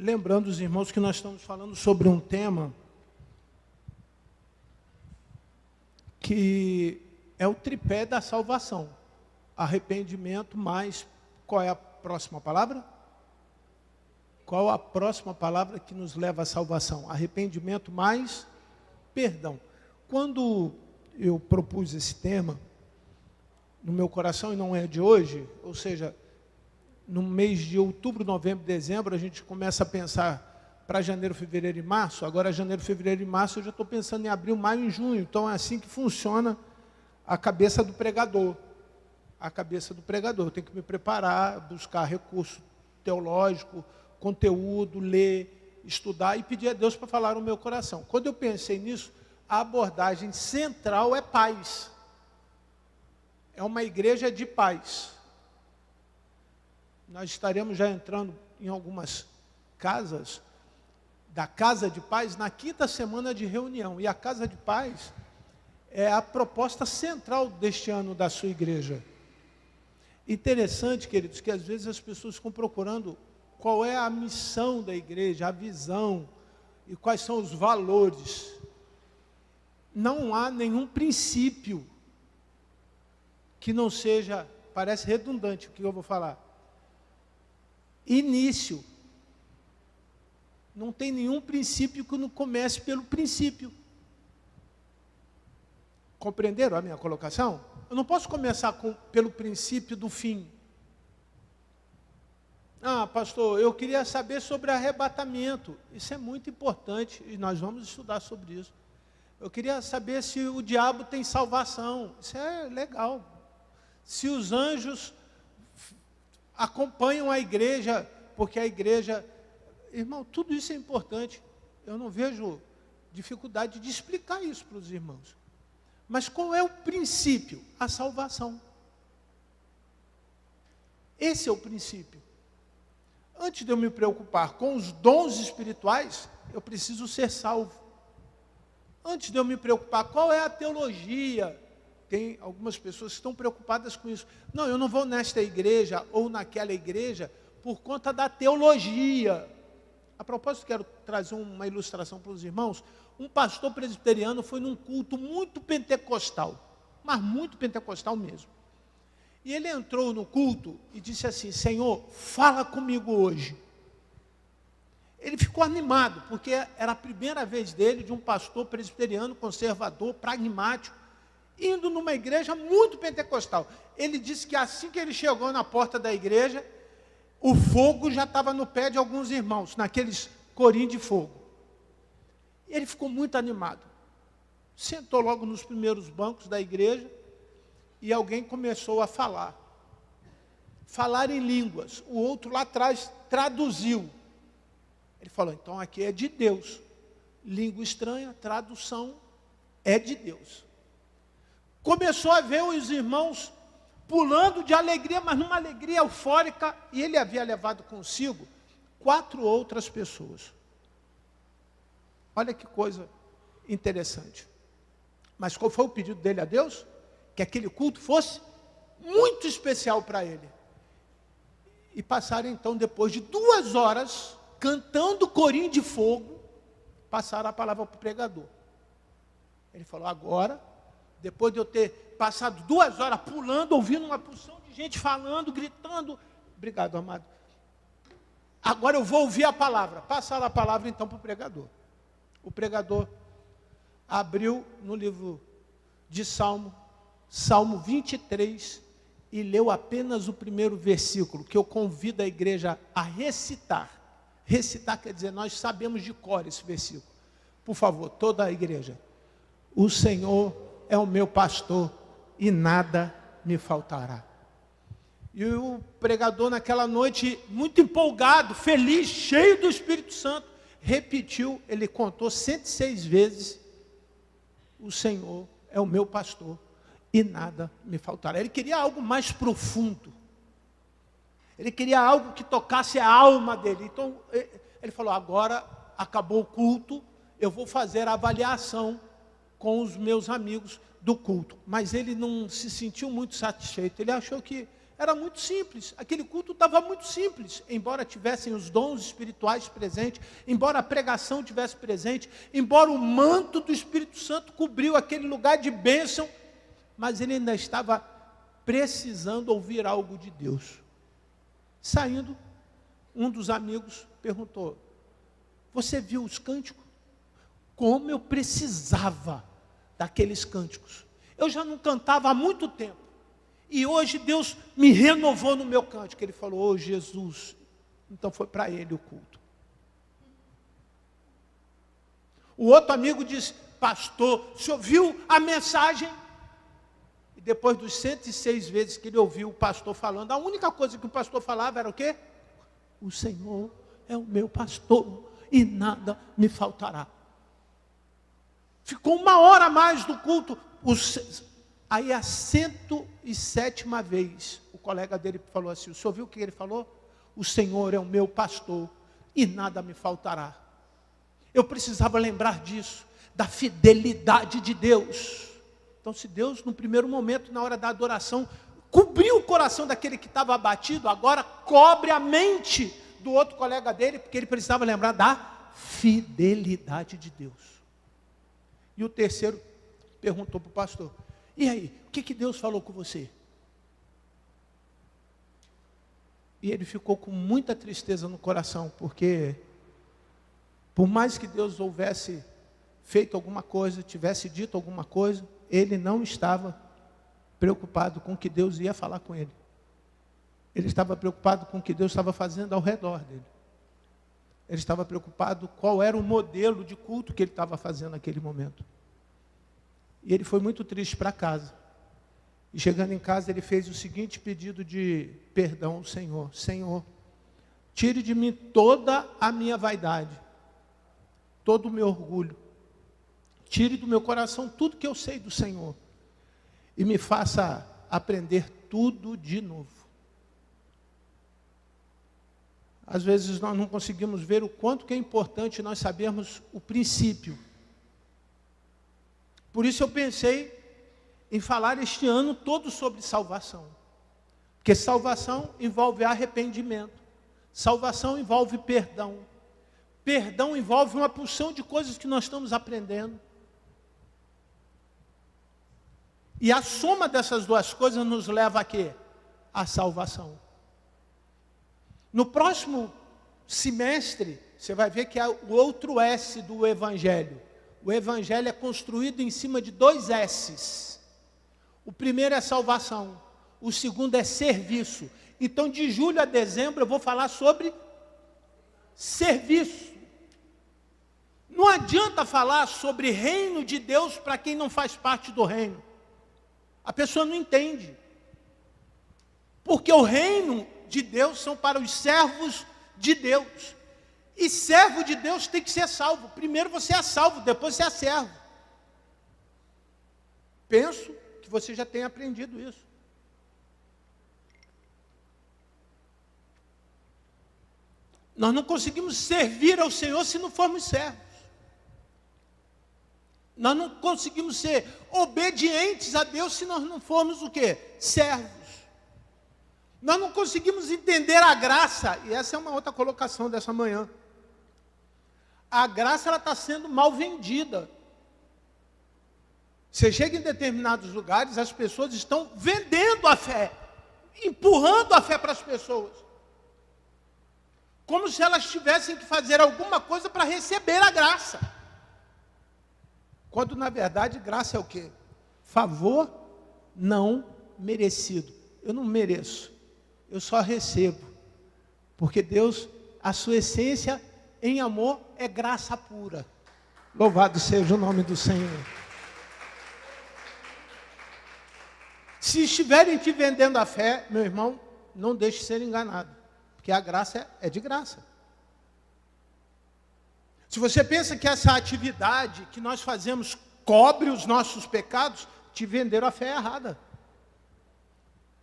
lembrando os irmãos que nós estamos falando sobre um tema que é o tripé da salvação. Arrependimento mais... Qual é a próxima palavra? Qual a próxima palavra que nos leva à salvação? Arrependimento mais perdão. Quando eu propus esse tema, no meu coração, e não é de hoje, ou seja, no mês de outubro, novembro, dezembro, a gente começa a pensar para janeiro, fevereiro e março. Agora, janeiro, fevereiro e março, eu já estou pensando em abril, maio e junho. Então, é assim que funciona a cabeça do pregador. A cabeça do pregador. Eu tenho que me preparar, buscar recurso teológico, conteúdo, ler, estudar e pedir a Deus para falar no meu coração. Quando eu pensei nisso, a abordagem central é paz. É uma igreja de paz. Nós estaremos já entrando em algumas casas da Casa de Paz na 5ª semana de reunião. E a Casa de Paz é a proposta central deste ano da sua igreja. Interessante, queridos, que às vezes as pessoas ficam procurando qual é a missão da igreja, a visão e quais são os valores. Não há nenhum princípio que não seja, parece redundante o que eu vou falar, início. Não tem nenhum princípio que não comece pelo princípio. Compreenderam a minha colocação? Eu não posso começar pelo princípio do fim. Ah, pastor, eu queria saber sobre arrebatamento. Isso é muito importante e nós vamos estudar sobre isso. Eu queria saber se o diabo tem salvação. Isso é legal. Se os anjos acompanham a igreja, porque a igreja... Irmão, tudo isso é importante. Eu não vejo dificuldade de explicar isso para os irmãos. Mas qual é o princípio? A salvação. Esse é o princípio. Antes de eu me preocupar com os dons espirituais, eu preciso ser salvo. Antes de eu me preocupar, qual é a teologia? Tem algumas pessoas que estão preocupadas com isso. Não, eu não vou nesta igreja ou naquela igreja por conta da teologia. A propósito, quero trazer uma ilustração para os irmãos. Um pastor presbiteriano foi num culto muito pentecostal, mas muito pentecostal mesmo. E ele entrou no culto e disse assim: Senhor, fala comigo hoje. Ele ficou animado, porque era a primeira vez dele, de um pastor presbiteriano, conservador, pragmático, indo numa igreja muito pentecostal. Ele disse que assim que ele chegou na porta da igreja, o fogo já estava no pé de alguns irmãos, naqueles corinhos de fogo. Ele ficou muito animado. Sentou logo nos primeiros bancos da igreja e alguém começou a falar. Falar em línguas. O outro lá atrás traduziu. Ele falou: então aqui é de Deus. Língua estranha, tradução é de Deus. Começou a ver os irmãos pulando de alegria, mas numa alegria eufórica, e ele havia levado consigo 4 outras pessoas. Olha que coisa interessante. Mas qual foi o pedido dele a Deus? Que aquele culto fosse muito especial para ele. E passaram então, depois de 2 horas, cantando corinho de fogo, passaram a palavra para o pregador. Ele falou: agora, depois de eu ter passado 2 horas pulando, ouvindo uma porção de gente falando, gritando, obrigado, amado. Agora eu vou ouvir a palavra. Passaram a palavra então para o pregador. O pregador abriu no livro de Salmo 23, e leu apenas o primeiro versículo, que eu convido a igreja a recitar. Recitar quer dizer, nós sabemos de cor esse versículo. Por favor, toda a igreja. O Senhor é o meu pastor e nada me faltará. E o pregador naquela noite, muito empolgado, feliz, cheio do Espírito Santo, repetiu, ele contou 106 vezes: o Senhor é o meu pastor e nada me faltará. Ele queria algo mais profundo. Ele queria algo que tocasse a alma dele. Então, ele falou: agora acabou o culto, eu vou fazer a avaliação com os meus amigos do culto. Mas ele não se sentiu muito satisfeito. Ele achou que Era muito simples, aquele culto estava muito simples, embora tivessem os dons espirituais presentes, embora a pregação tivesse presente, embora o manto do Espírito Santo cobriu aquele lugar de bênção, mas ele ainda estava precisando ouvir algo de Deus. Saindo, um dos amigos perguntou: você viu os cânticos? Como eu precisava daqueles cânticos. Eu já não cantava há muito tempo. E hoje Deus me renovou no meu cântico. Ele falou: oh, Jesus. Então foi para ele o culto. O outro amigo disse: pastor, o senhor viu a mensagem? E depois dos 106 vezes que ele ouviu o pastor falando, a única coisa que o pastor falava era o quê? O Senhor é o meu pastor e nada me faltará. Ficou 1 hora a mais do culto. Aí a 107ª vez, o colega dele falou assim: o senhor viu o que ele falou? O Senhor é o meu pastor e nada me faltará. Eu precisava lembrar disso, da fidelidade de Deus. Então, se Deus, no primeiro momento, na hora da adoração, cobriu o coração daquele que estava abatido, agora cobre a mente do outro colega dele, porque ele precisava lembrar da fidelidade de Deus. E o terceiro perguntou para o pastor: e aí, o que Deus falou com você? E ele ficou com muita tristeza no coração, porque por mais que Deus houvesse feito alguma coisa, tivesse dito alguma coisa, ele não estava preocupado com o que Deus ia falar com ele. Ele estava preocupado com o que Deus estava fazendo ao redor dele. Ele estava preocupado qual era o modelo de culto que ele estava fazendo naquele momento. E ele foi muito triste para casa. E chegando em casa, ele fez o seguinte pedido de perdão ao Senhor: Senhor, tire de mim toda a minha vaidade, todo o meu orgulho. Tire do meu coração tudo que eu sei do Senhor. E me faça aprender tudo de novo. Às vezes nós não conseguimos ver o quanto que é importante nós sabermos o princípio. Por isso eu pensei em falar este ano todo sobre salvação. Porque salvação envolve arrependimento. Salvação envolve perdão. Perdão envolve uma porção de coisas que nós estamos aprendendo. E a soma dessas duas coisas nos leva a quê? A salvação. No próximo semestre, você vai ver que é o outro S do Evangelho. O Evangelho é construído em cima de 2 S's. O primeiro é salvação. O segundo é serviço. Então, de julho a dezembro, eu vou falar sobre serviço. Não adianta falar sobre reino de Deus para quem não faz parte do reino. A pessoa não entende. Porque o reino de Deus são para os servos de Deus. E servo de Deus tem que ser salvo. Primeiro você é salvo, depois você é servo. Penso que você já tenha aprendido isso. Nós não conseguimos servir ao Senhor se não formos servos. Nós não conseguimos ser obedientes a Deus se nós não formos o quê? Servos. Nós não conseguimos entender a graça, e essa é uma outra colocação dessa manhã. A graça, ela está sendo mal vendida. Você chega em determinados lugares, as pessoas estão vendendo a fé, empurrando a fé para as pessoas. Como se elas tivessem que fazer alguma coisa para receber a graça. Quando, na verdade, graça é o quê? Favor não merecido. Eu não mereço. Eu só recebo, porque Deus, a sua essência em amor é graça pura. Louvado seja o nome do Senhor. Se estiverem te vendendo a fé, meu irmão, não deixe de ser enganado, porque a graça é de graça. Se você pensa que essa atividade que nós fazemos cobre os nossos pecados, te venderam a fé errada.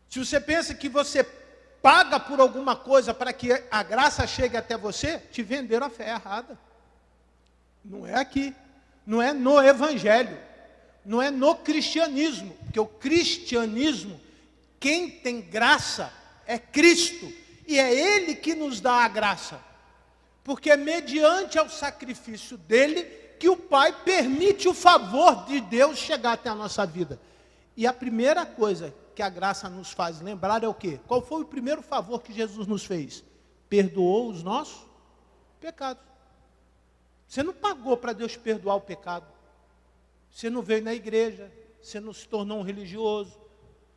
Se você pensa que você paga por alguma coisa para que a graça chegue até você, te venderam a fé errada. Não é aqui, não é no Evangelho, não é no cristianismo, porque o cristianismo Quem tem graça é Cristo, e é Ele que nos dá a graça, porque é mediante ao sacrifício dele que o Pai permite o favor de Deus chegar até a nossa vida. E a primeira coisa que a graça nos faz lembrar é o quê? Qual foi o primeiro favor que Jesus nos fez? Perdoou os nossos pecados. Você não pagou para Deus perdoar o pecado. Você não veio na igreja, você não se tornou um religioso,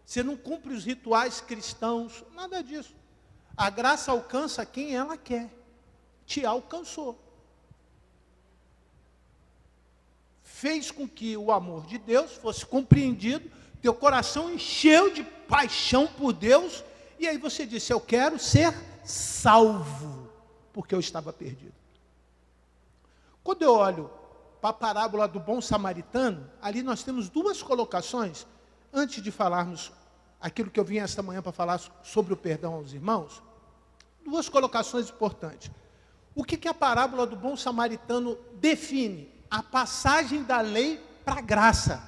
você não cumpre os rituais cristãos, nada disso. A graça alcança quem ela quer. Te alcançou. Fez com que o amor de Deus fosse compreendido, teu coração encheu de paixão por Deus, e aí você disse, eu quero ser salvo, porque eu estava perdido. Quando eu olho para a parábola do bom samaritano, ali nós temos duas colocações, antes de falarmos aquilo que eu vim esta manhã para falar sobre o perdão aos irmãos, duas colocações importantes. O que a parábola do bom samaritano define? A passagem da lei para a graça.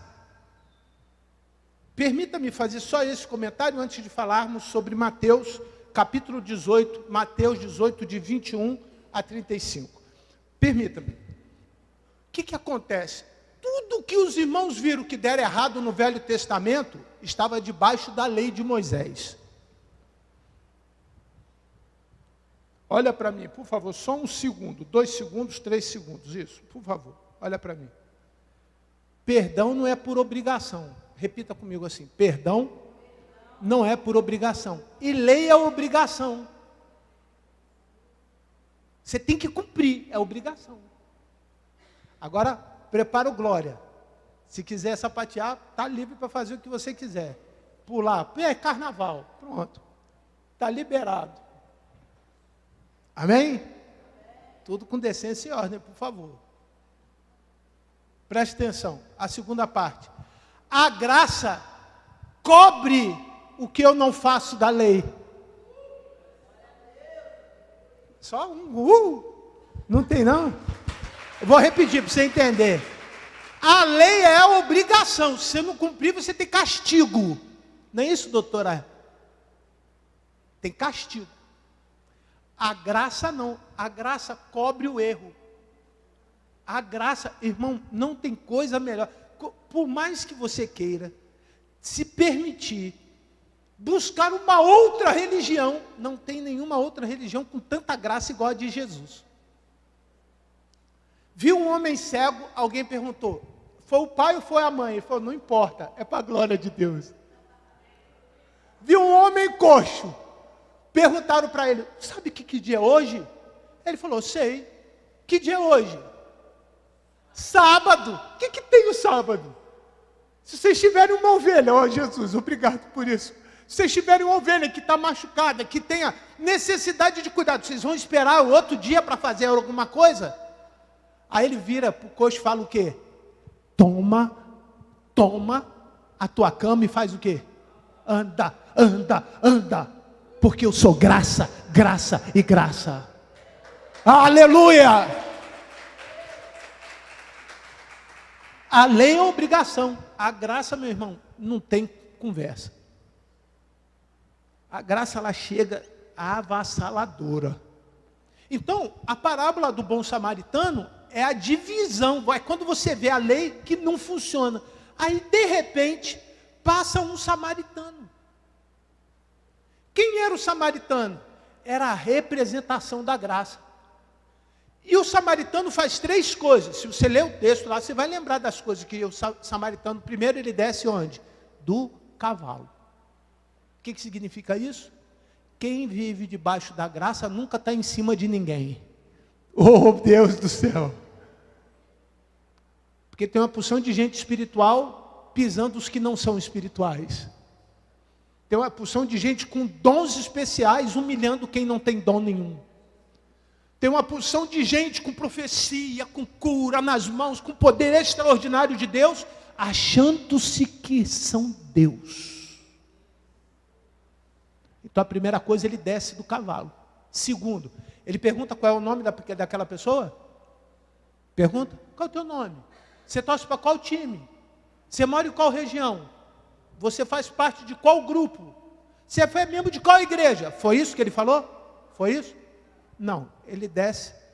Permita-me fazer só esse comentário antes de falarmos sobre Mateus, capítulo 18, Mateus 18, de 21 a 35. Permita-me. O que acontece? Tudo que os irmãos viram que deram errado no Velho Testamento, estava debaixo da lei de Moisés. Olha para mim, por favor, só um segundo, 2 segundos, 3 segundos, isso, por favor, olha para mim. Perdão não é por obrigação, repita comigo assim, perdão não é por obrigação, e lei é obrigação. Você tem que cumprir, é obrigação. Agora, prepara o glória, se quiser sapatear, está livre para fazer o que você quiser, pular, é carnaval, pronto, está liberado. Amém? Tudo com decência e ordem, por favor. Preste atenção. A segunda parte. A graça cobre o que eu não faço da lei. Só um não tem não? Eu vou repetir para você entender. A lei é a obrigação. Se você não cumprir, você tem castigo. Não é isso, doutora? Tem castigo. A graça não, a graça cobre o erro. A graça, irmão, não tem coisa melhor. Por mais que você queira se permitir buscar uma outra religião, não tem nenhuma outra religião com tanta graça igual a de Jesus. Viu um homem cego, alguém perguntou, foi o pai ou foi a mãe? Ele falou, não importa, é para a glória de Deus. Viu um homem coxo, perguntaram para ele, sabe que dia é hoje? Ele falou, sei. Que dia é hoje? Sábado. O que tem o sábado? Se vocês tiverem uma ovelha, ó Jesus, obrigado por isso. Se vocês tiverem uma ovelha que está machucada, que tenha necessidade de cuidado, vocês vão esperar o outro dia para fazer alguma coisa? Aí ele vira para o coxo e fala o quê? Toma a tua cama e faz o quê? Anda. Porque eu sou graça e graça. Aleluia! A lei é obrigação. A graça, meu irmão, não tem conversa. A graça, ela chega avassaladora. Então, a parábola do bom samaritano é a divisão. É quando você vê a lei que não funciona. Aí, de repente, passa um samaritano. Quem era o samaritano? Era a representação da graça. E o samaritano faz 3 coisas. Se você ler o texto lá, você vai lembrar das coisas que o samaritano, primeiro ele desce onde? Do cavalo. O que significa isso? Quem vive debaixo da graça nunca está em cima de ninguém. Oh, Deus do céu! Porque tem uma porção de gente espiritual pisando os que não são espirituais. Tem uma porção de gente com dons especiais humilhando quem não tem dom nenhum. Tem uma porção de gente com profecia, com cura nas mãos, com poder extraordinário de Deus, achando-se que são Deus. Então a primeira coisa, ele desce do cavalo. Segundo, ele pergunta qual é o nome daquela pessoa? Pergunta, qual é o teu nome? Você torce para qual time? Você mora em qual região? Você faz parte de qual grupo? Você foi membro de qual igreja? Foi isso que ele falou? Foi isso? Não, ele desce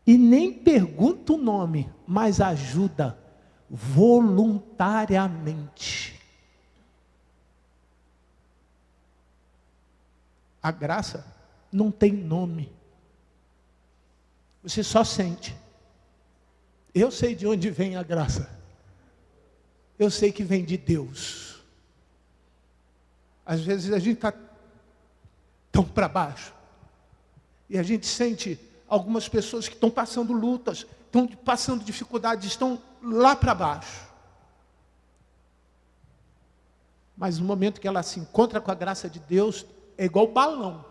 e nem pergunta o nome, mas ajuda voluntariamente. A graça não tem nome. Você só sente. Eu sei de onde vem a graça. Eu sei que vem de Deus. Às vezes a gente está tão para baixo. E a gente sente algumas pessoas que estão passando lutas, estão passando dificuldades, estão lá para baixo. Mas no momento que ela se encontra com a graça de Deus, é igual balão.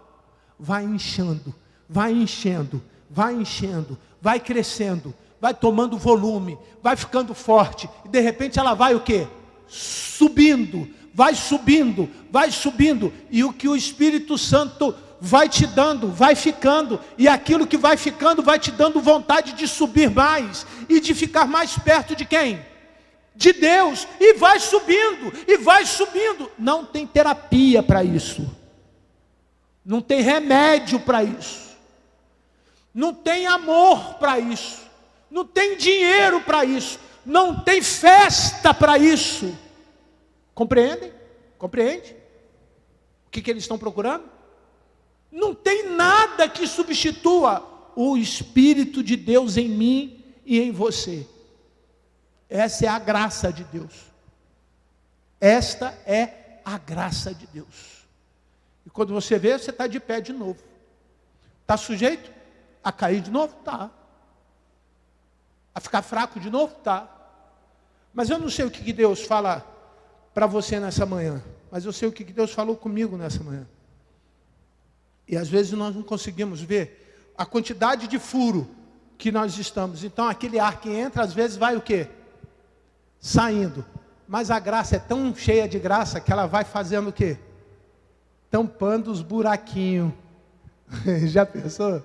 Vai inchando, vai enchendo, vai enchendo, vai crescendo, vai tomando volume, vai ficando forte. E de repente ela vai o quê? Subindo, vai subindo, vai subindo. E o que o Espírito Santo vai te dando, vai ficando, e aquilo que vai ficando vai te dando vontade de subir mais, e de ficar mais perto de quem? De Deus, e vai subindo, e vai subindo. Não tem terapia para isso, não tem remédio para isso, não tem amor para isso, não tem dinheiro para isso, não tem festa para isso. Compreendem? Compreende? O que eles estão procurando? Não tem nada que substitua o Espírito de Deus em mim e em você. Essa é a graça de Deus. Esta é a graça de Deus. E quando você vê, você está de pé de novo. Está sujeito a cair de novo? Está. A ficar fraco de novo? Está. Mas eu não sei o que Deus fala para você nessa manhã. Mas eu sei o que Deus falou comigo nessa manhã. E às vezes nós não conseguimos ver a quantidade de furo que nós estamos. Então aquele ar que entra, às vezes vai o quê? Saindo. Mas a graça é tão cheia de graça que ela vai fazendo o quê? Tampando os buraquinhos. Já pensou?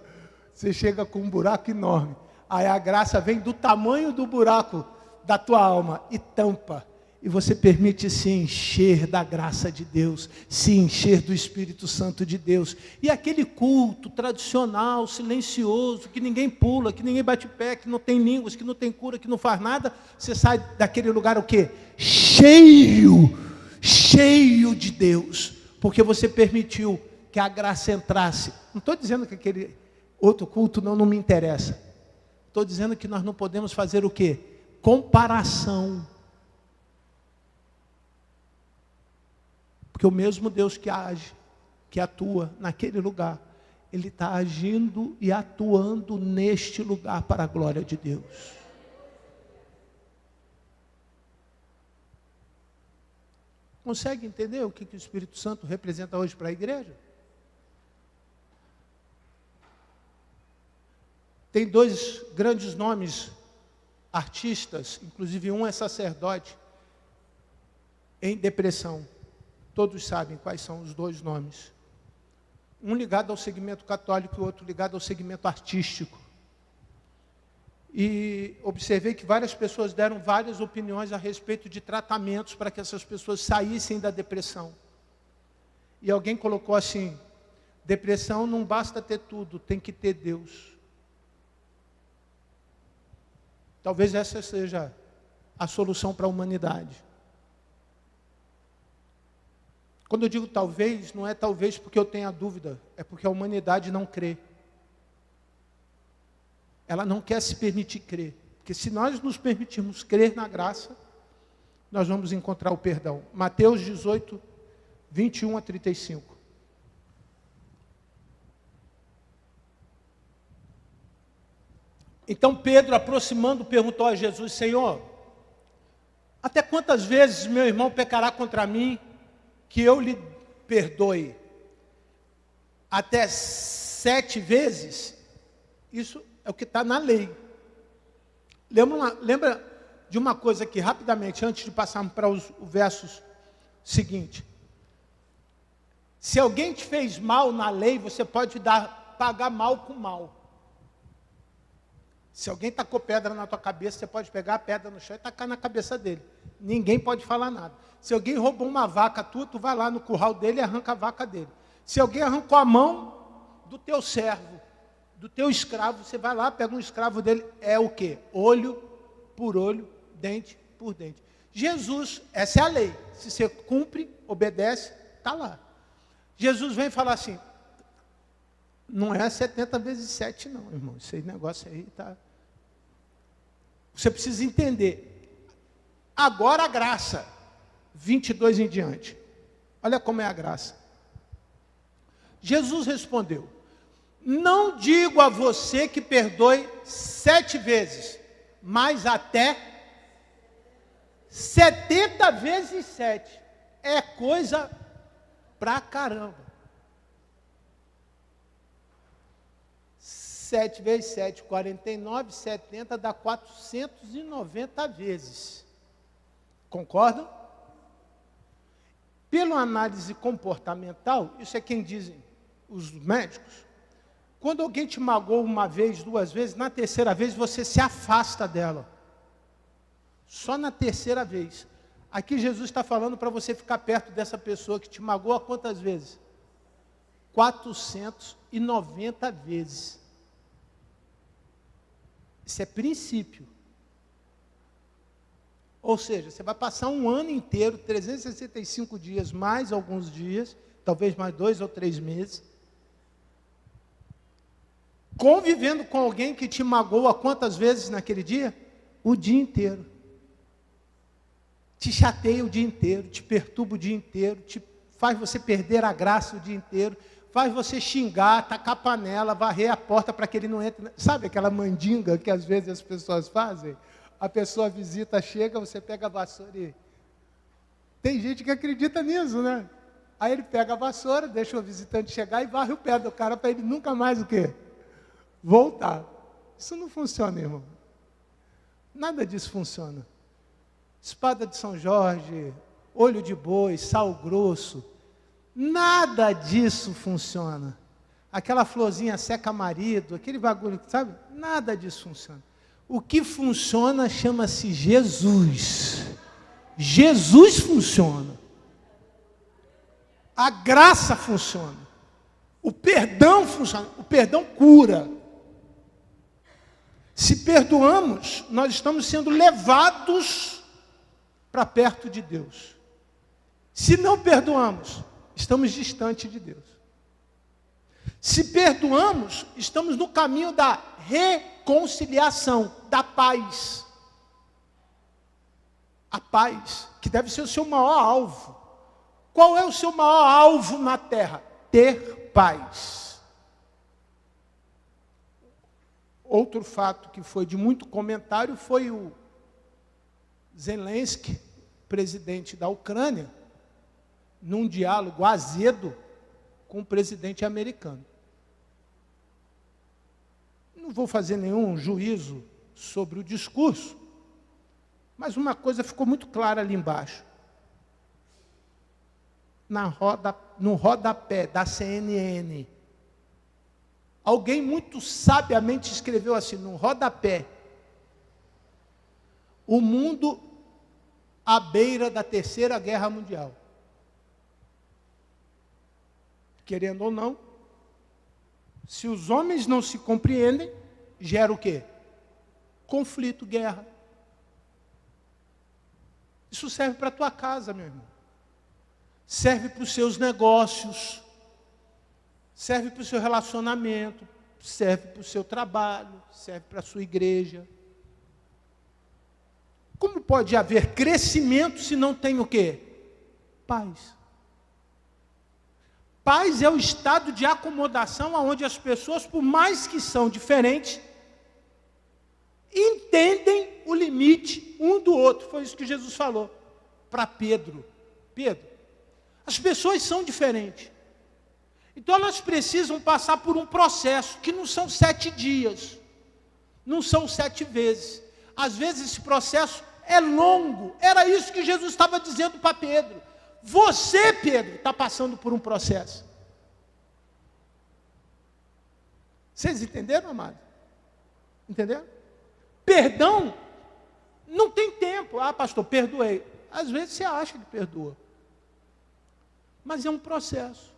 Você chega com um buraco enorme. Aí a graça vem do tamanho do buraco da tua alma e tampa. E você permite se encher da graça de Deus, se encher do Espírito Santo de Deus. E aquele culto tradicional, silencioso, que ninguém pula, que ninguém bate pé, que não tem línguas, que não tem cura, que não faz nada, você sai daquele lugar o quê? Cheio de Deus, porque você permitiu que a graça entrasse. Não estou dizendo que aquele outro culto não me interessa. Estou dizendo que nós não podemos fazer o quê? Comparação. Porque o mesmo Deus que age, que atua naquele lugar, Ele está agindo e atuando neste lugar para a glória de Deus. Consegue entender o que o Espírito Santo representa hoje para a igreja? Tem dois grandes nomes, artistas, inclusive um é sacerdote, em depressão. Todos sabem quais são os dois nomes. Um ligado ao segmento católico e o outro ligado ao segmento artístico. E observei que várias pessoas deram várias opiniões a respeito de tratamentos para que essas pessoas saíssem da depressão. E alguém colocou assim: depressão não basta ter tudo, tem que ter Deus. Talvez essa seja a solução para a humanidade. Quando eu digo talvez, não é talvez porque eu tenha dúvida, é porque a humanidade não crê. Ela não quer se permitir crer. Porque se nós nos permitirmos crer na graça, nós vamos encontrar o perdão. Mateus 18, 21 a 35. Então Pedro, aproximando, perguntou a Jesus: Senhor, até quantas vezes meu irmão pecará contra mim, que eu lhe perdoe? Até 7 vezes? Isso é o que está na lei. Lembra de uma coisa aqui, rapidamente, antes de passarmos para os versos seguintes. Se alguém te fez mal na lei, você pode pagar mal com mal. Se alguém tacou pedra na tua cabeça, você pode pegar a pedra no chão e tacar na cabeça dele. Ninguém pode falar nada. Se alguém roubou uma vaca tua, tu vai lá no curral dele e arranca a vaca dele. Se alguém arrancou a mão do teu servo, do teu escravo, você vai lá, pega um escravo dele, é o quê? Olho por olho, dente por dente. Jesus, essa é a lei. Se você cumpre, obedece, está lá. Jesus vem falar assim, não é 70 vezes 7 não, irmão. Esse negócio aí está... Você precisa entender. Agora a graça, 22 em diante. Olha como é a graça. Jesus respondeu, não digo a você que perdoe 7 vezes, mas até 70 vezes 7. É coisa pra caramba. 7 vezes 7, 49, 70 dá 490 vezes. Concordam? Pela análise comportamental, isso é quem dizem os médicos, quando alguém te magoou uma vez, 2 vezes, na terceira vez você se afasta dela. Só na terceira vez. Aqui Jesus está falando para você ficar perto dessa pessoa que te magoa quantas vezes? 490 vezes. Isso é princípio. Ou seja, você vai passar um ano inteiro, 365 dias, mais alguns dias, talvez mais 2 ou 3 meses, convivendo com alguém que te magoa quantas vezes naquele dia? O dia inteiro. Te chateia o dia inteiro, te perturba o dia inteiro, te faz você perder a graça o dia inteiro, faz você xingar, tacar panela, varrer a porta para que ele não entre. Sabe aquela mandinga que às vezes as pessoas fazem? A pessoa visita, chega, você pega a vassoura e... Tem gente que acredita nisso, né? Aí ele pega a vassoura, deixa o visitante chegar e varre o pé do cara para ele nunca mais o quê? Voltar. Isso não funciona, irmão. Nada disso funciona. Espada de São Jorge, olho de boi, sal grosso, nada disso funciona. Aquela florzinha seca marido, aquele bagulho, sabe? Nada disso funciona. O que funciona chama-se Jesus. Jesus funciona. A graça funciona. O perdão funciona. O perdão cura. Se perdoamos, nós estamos sendo levados para perto de Deus. Se não perdoamos, estamos distante de Deus. Se perdoamos, estamos no caminho da reconciliação, da paz. A paz, que deve ser o seu maior alvo. Qual é o seu maior alvo na terra? Ter paz. Outro fato que foi de muito comentário foi o Zelensky, presidente da Ucrânia, num diálogo azedo com o presidente americano. Não vou fazer nenhum juízo sobre o discurso, mas uma coisa ficou muito clara ali embaixo. No rodapé da CNN, alguém muito sabiamente escreveu assim, no rodapé, o mundo à beira da Terceira Guerra Mundial. Querendo ou não, se os homens não se compreendem, gera o quê? Conflito, guerra. Isso serve para a tua casa, meu irmão. Serve para os seus negócios. Serve para o seu relacionamento. Serve para o seu trabalho. Serve para a sua igreja. Como pode haver crescimento se não tem o quê? Paz. Paz é o estado de acomodação onde as pessoas, por mais que são diferentes, entendem o limite um do outro. Foi isso que Jesus falou para Pedro. Pedro, as pessoas são diferentes. Então elas precisam passar por um processo que não são 7 dias, não são 7 vezes. Às vezes esse processo é longo. Era isso que Jesus estava dizendo para Pedro. Você, Pedro, está passando por um processo. Vocês entenderam, amado? Entenderam? Perdão não tem tempo. Ah, pastor, perdoei. Às vezes você acha que perdoa. Mas é um processo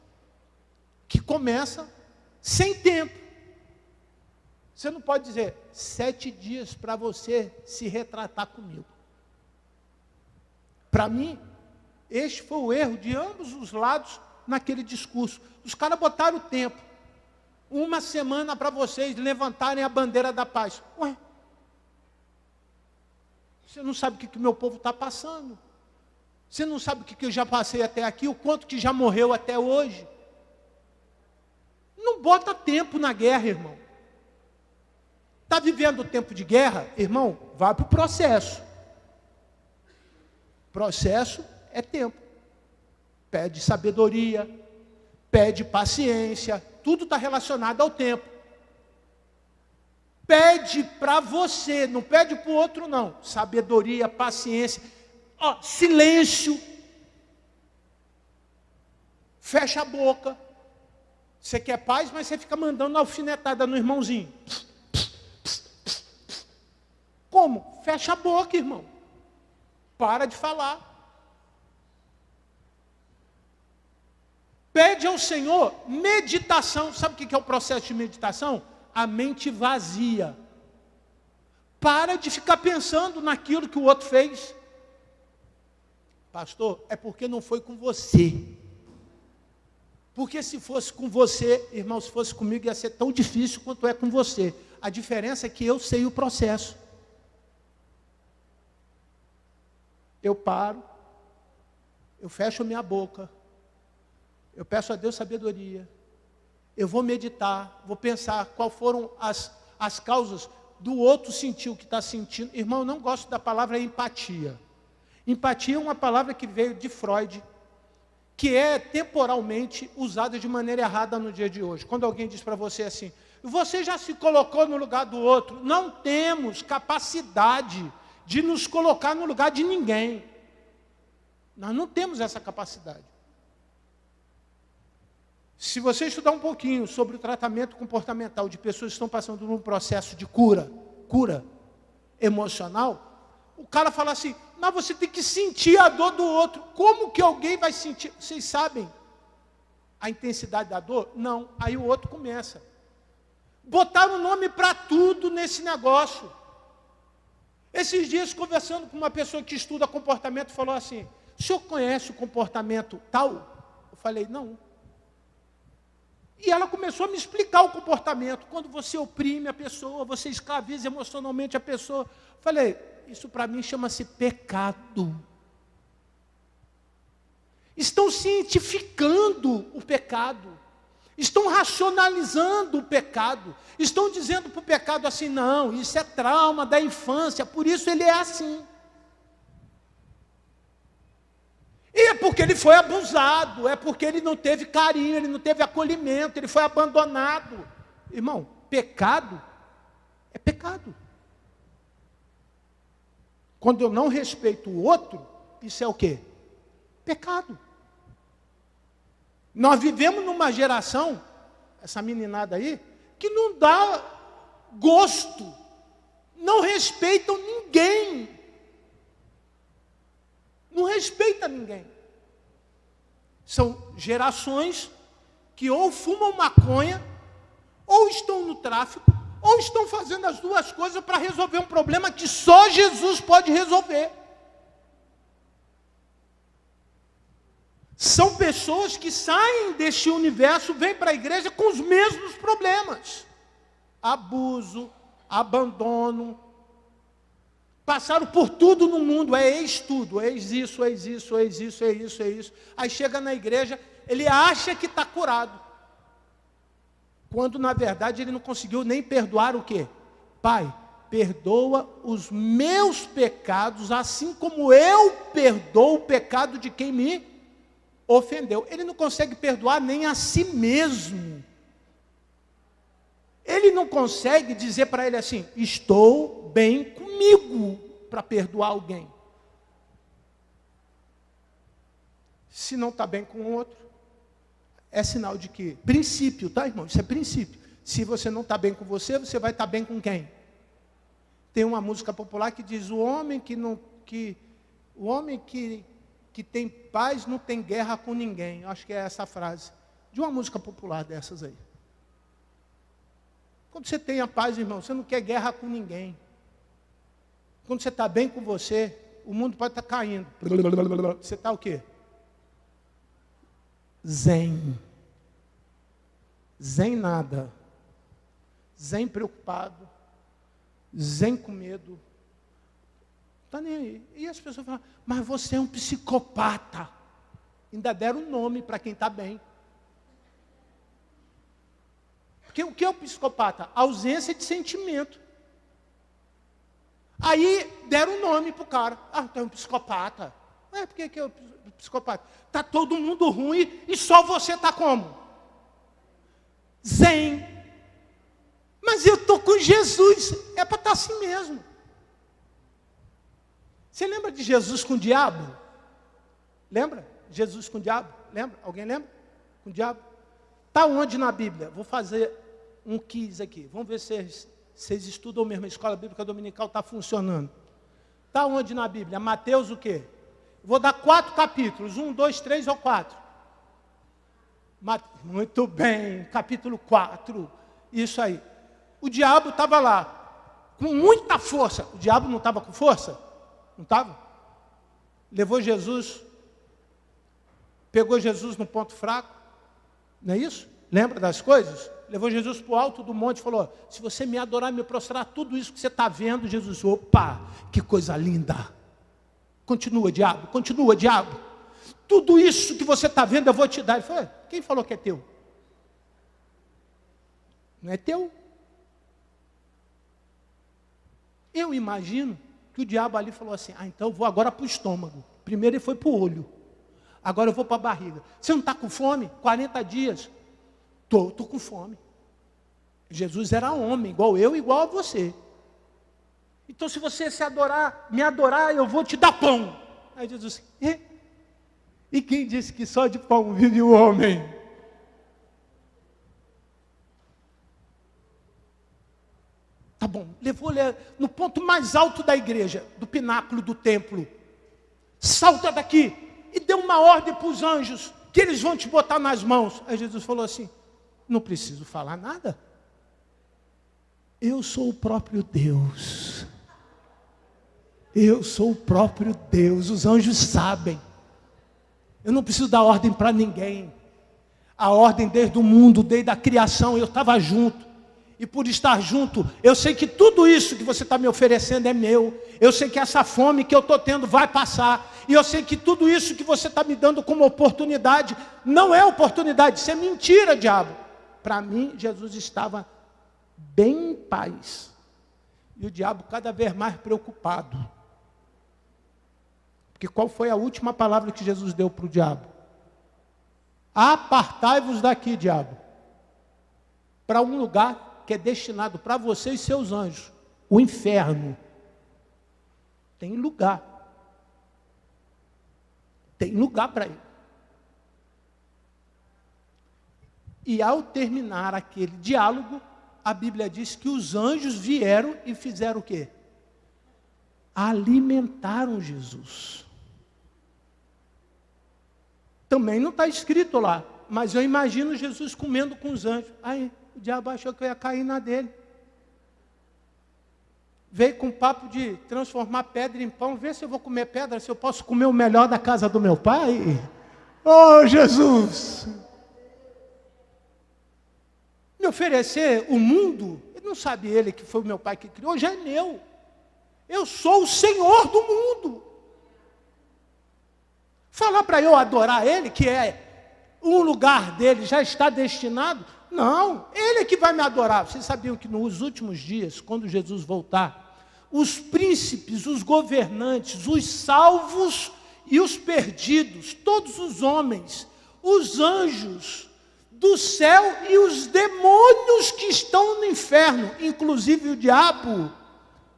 que começa sem tempo. Você não pode dizer 7 dias para você se retratar comigo. Para mim, este foi o erro de ambos os lados naquele discurso. Os caras botaram o tempo. 1 semana para vocês levantarem a bandeira da paz. Ué, você não sabe o que o meu povo está passando. Você não sabe o que eu já passei até aqui, o quanto que já morreu até hoje. Não bota tempo na guerra, irmão. Está vivendo o tempo de guerra? Irmão, vá para o processo. Processo é tempo. Pede sabedoria, pede paciência, tudo está relacionado ao tempo. Pede para você, não pede para o outro não. Sabedoria, paciência, silêncio. Fecha a boca. Você quer paz, mas você fica mandando alfinetada no irmãozinho. Como? Fecha a boca, irmão. Para de falar. Pede ao Senhor meditação. Sabe o que é o processo de meditação? A mente vazia. Para de ficar pensando naquilo que o outro fez. Pastor, é porque não foi com você. Porque se fosse com você, irmão, se fosse comigo, ia ser tão difícil quanto é com você. A diferença é que eu sei o processo. Eu paro, eu fecho minha boca, eu peço a Deus sabedoria, eu vou meditar, vou pensar quais foram as causas do outro sentir o que está sentindo. Irmão, eu não gosto da palavra empatia. Empatia é uma palavra que veio de Freud, que é temporalmente usada de maneira errada no dia de hoje. Quando alguém diz para você assim, você já se colocou no lugar do outro? Não temos capacidade de nos colocar no lugar de ninguém. Nós não temos essa capacidade. Se você estudar um pouquinho sobre o tratamento comportamental de pessoas que estão passando por um processo de cura emocional, o cara fala assim, mas você tem que sentir a dor do outro. Como que alguém vai sentir? Vocês sabem a intensidade da dor? Não. Aí o outro começa. Botaram nome para tudo nesse negócio. Esses dias, conversando com uma pessoa que estuda comportamento, falou assim, o senhor conhece o comportamento tal? Eu falei, não. E ela começou a me explicar o comportamento. Quando você oprime a pessoa, você escraviza emocionalmente a pessoa. Eu falei, isso para mim chama-se pecado. Estão cientificando o pecado. Estão racionalizando o pecado. Estão dizendo para o pecado assim, não, isso é trauma da infância, por isso ele é assim. E é porque ele foi abusado, é porque ele não teve carinho, ele não teve acolhimento, ele foi abandonado. Irmão, pecado é pecado. Quando eu não respeito o outro, isso é o quê? Pecado. Nós vivemos numa geração, essa meninada aí, que não dá gosto, não respeitam ninguém. Não respeita ninguém. São gerações que ou fumam maconha, ou estão no tráfico, ou estão fazendo as duas coisas para resolver um problema que só Jesus pode resolver. São pessoas que saem deste universo, vêm para a igreja com os mesmos problemas. Abuso, abandono. Passaram por tudo no mundo, ex-tudo, ex-isso, ex-isso, ex-isso, ex-isso, ex-isso. Aí chega na igreja, ele acha que está curado. Quando, na verdade, ele não conseguiu nem perdoar o quê? Pai, perdoa os meus pecados, assim como eu perdoo o pecado de quem me ofendeu. Ele não consegue perdoar nem a si mesmo. Ele não consegue dizer para ele assim, estou bem comigo para perdoar alguém. Se não está bem com o outro, é sinal de que, princípio, tá, irmão? Isso é princípio. Se você não está bem com você, você vai estar bem com quem? Tem uma música popular que diz: o homem que tem paz não tem guerra com ninguém. Eu acho que é essa a frase de uma música popular dessas aí. Quando você tem a paz, irmão, você não quer guerra com ninguém. Quando você está bem com você, o mundo pode estar caindo. Você está o quê? Zen. Zen nada. Zen preocupado. Zen com medo. Está nem aí. E as pessoas falam: mas você é um psicopata. Ainda deram um nome para quem está bem. Porque o que é o psicopata? Ausência de sentimento. Aí deram um nome para o cara. Ah, tu é um psicopata. Por que é o psicopata? Está todo mundo ruim e só você está como? Zen. Mas eu estou com Jesus. É para estar assim mesmo. Você lembra de Jesus com o diabo? Lembra? Jesus com o diabo? Lembra? Alguém lembra? Com o diabo? Está onde na Bíblia? Vou fazer um quiz aqui. Vamos ver se vocês estudam mesmo. A escola bíblica dominical está funcionando. Está onde na Bíblia? Mateus o quê? Vou dar 4 capítulos. 1, 2, 3 ou 4. Muito bem. Capítulo 4. Isso aí. O diabo estava lá. Com muita força. O diabo não estava com força? Não estava? Levou Jesus. Pegou Jesus no ponto fraco. Não é isso? Lembra das coisas? Levou Jesus para o alto do monte e falou: se você me adorar, me prostrar, tudo isso que você está vendo, Jesus, opa, que coisa linda. Continua, diabo, continua, diabo. Tudo isso que você está vendo, eu vou te dar. Ele falou: quem falou que é teu? Não é teu? Eu imagino que o diabo ali falou assim: então eu vou agora para o estômago. Primeiro ele foi para o olho. Agora eu vou para a barriga. Você não está com fome? 40 dias. Estou com fome. Jesus era homem, igual eu, igual a você. Então se você me adorar, eu vou te dar pão. Aí Jesus disse: e quem disse que só de pão vive o homem? Tá bom, levou ele no ponto mais alto da igreja, do pináculo do templo. Salta daqui. E deu uma ordem para os anjos, que eles vão te botar nas mãos. Aí Jesus falou assim: não preciso falar nada. Eu sou o próprio Deus. Eu sou o próprio Deus. Os anjos sabem. Eu não preciso dar ordem para ninguém. A ordem desde o mundo, desde a criação, eu estava junto. E por estar junto, eu sei que tudo isso que você está me oferecendo é meu. Eu sei que essa fome que eu estou tendo vai passar. E eu sei que tudo isso que você está me dando como oportunidade, não é oportunidade, isso é mentira, diabo. Para mim, Jesus estava bem em paz. E o diabo cada vez mais preocupado. Porque qual foi a última palavra que Jesus deu para o diabo? Apartai-vos daqui, diabo, para um lugar que é destinado para você e seus anjos, o inferno. Tem lugar. Tem lugar para ele. E ao terminar aquele diálogo, a Bíblia diz que os anjos vieram e fizeram o quê? Alimentaram Jesus. Também não está escrito lá, mas eu imagino Jesus comendo com os anjos. Aí o diabo achou que eu ia cair na dele. Veio com o papo de transformar pedra em pão. Vê se eu vou comer pedra, se eu posso comer o melhor da casa do meu pai. Oh, Jesus! Me oferecer o mundo, ele não sabe ele que foi o meu pai que criou, já é meu. Eu sou o Senhor do mundo. Falar para eu adorar ele, que é um lugar dele, já está destinado. Não, ele é que vai me adorar. Vocês sabiam que nos últimos dias, quando Jesus voltar, os príncipes, os governantes, os salvos e os perdidos, todos os homens, os anjos do céu e os demônios que estão no inferno, inclusive o diabo,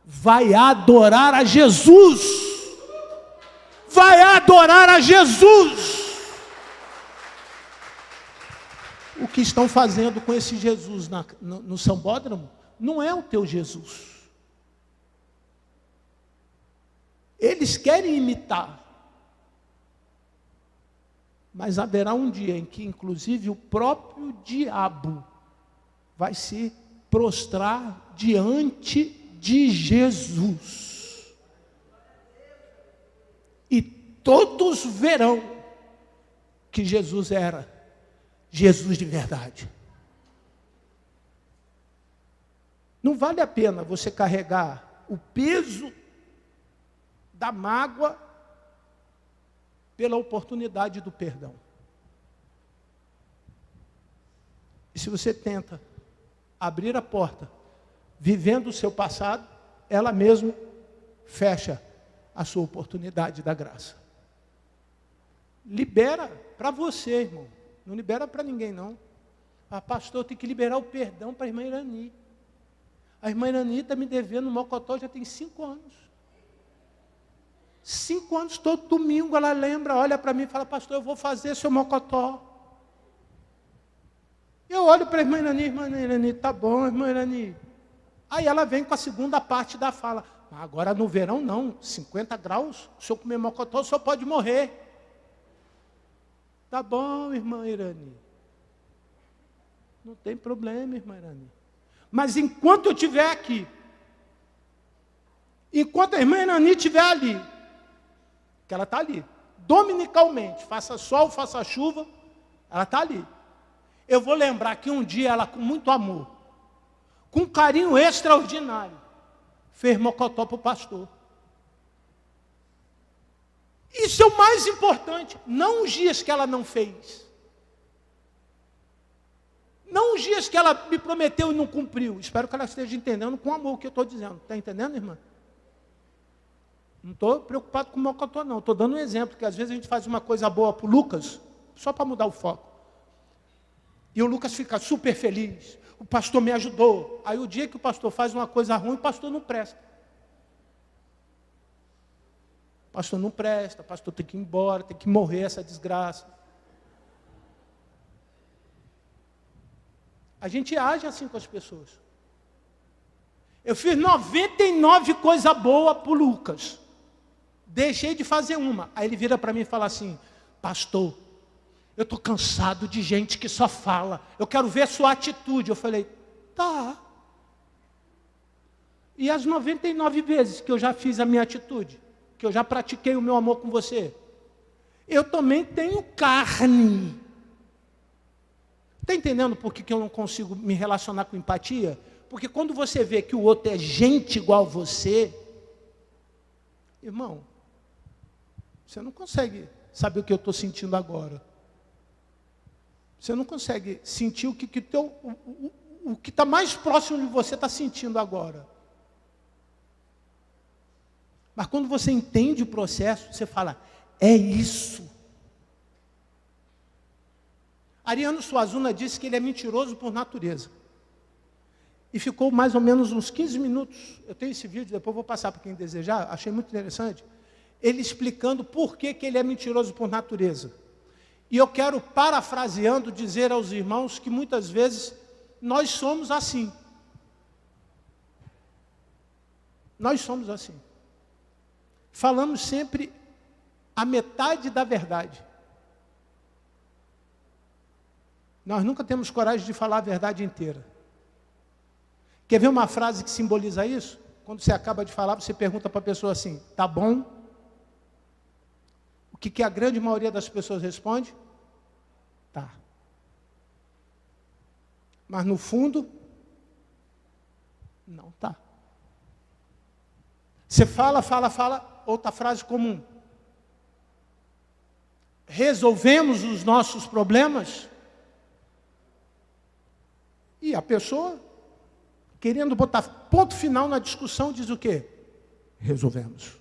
vai adorar a Jesus. Vai adorar a Jesus. O que estão fazendo com esse Jesus no Sambódromo não é o teu Jesus. Eles querem imitar. Mas haverá um dia em que, inclusive, o próprio diabo vai se prostrar diante de Jesus. E todos verão que Jesus era Jesus de verdade. Não vale a pena você carregar o peso da mágoa pela oportunidade do perdão. E se você tenta abrir a porta, vivendo o seu passado, ela mesma fecha a sua oportunidade da graça. Libera para você, irmão. Não libera para ninguém, não. Ah, pastor, tem que liberar o perdão para a irmã Irani. A irmã Irani está me devendo no Mocotó já tem 5 anos. 5 anos, todo domingo ela lembra, olha para mim e fala, pastor, eu vou fazer seu Mocotó. Eu olho para a irmã Irani, tá bom, irmã Irani. Aí ela vem com a segunda parte da fala. Agora no verão não, 50 graus, se eu comer Mocotó, o senhor pode morrer. Tá bom, irmã Irani. Não tem problema, irmã Irani. Mas enquanto eu estiver aqui, enquanto a irmã Irani estiver ali, que ela está ali, dominicalmente, faça sol, faça chuva, ela está ali. Eu vou lembrar que um dia ela, com muito amor, com carinho extraordinário, fez Mocotó para o pastor. Isso é o mais importante, não os dias que ela não fez. Não os dias que ela me prometeu e não cumpriu. Espero que ela esteja entendendo com amor o que eu estou dizendo. Está entendendo, irmã? Não estou preocupado com o Mocotó, não. Estou dando um exemplo, que às vezes a gente faz uma coisa boa para o Lucas, só para mudar o foco. E o Lucas fica super feliz. O pastor me ajudou. Aí o dia que o pastor faz uma coisa ruim, o pastor não presta. O pastor não presta, o pastor tem que ir embora, tem que morrer essa desgraça. A gente age assim com as pessoas. Eu fiz 99 coisas boas para o Lucas. Deixei de fazer uma. Aí ele vira para mim e fala assim, pastor, eu estou cansado de gente que só fala. Eu quero ver a sua atitude. Eu falei, tá. E as 99 vezes que eu já fiz a minha atitude, que eu já pratiquei o meu amor com você, eu também tenho carne. Está entendendo por que eu não consigo me relacionar com empatia? Porque quando você vê que o outro é gente igual a você, irmão, você não consegue saber o que eu estou sentindo agora. Você não consegue sentir o que está mais próximo de você está sentindo agora. Mas quando você entende o processo, você fala, é isso. Ariano Suassuna disse que ele é mentiroso por natureza. E ficou mais ou menos uns 15 minutos, eu tenho esse vídeo, depois vou passar para quem desejar, achei muito interessante, ele explicando por que ele é mentiroso por natureza. E eu quero, parafraseando, dizer aos irmãos que muitas vezes nós somos assim. Nós somos assim. Falamos sempre a metade da verdade. Nós nunca temos coragem de falar a verdade inteira. Quer ver uma frase que simboliza isso? Quando você acaba de falar, você pergunta para a pessoa assim, tá bom? O que a grande maioria das pessoas responde? Tá. Mas no fundo, não tá. Você fala, outra frase comum. Resolvemos os nossos problemas? E a pessoa, querendo botar ponto final na discussão, diz o quê? Resolvemos.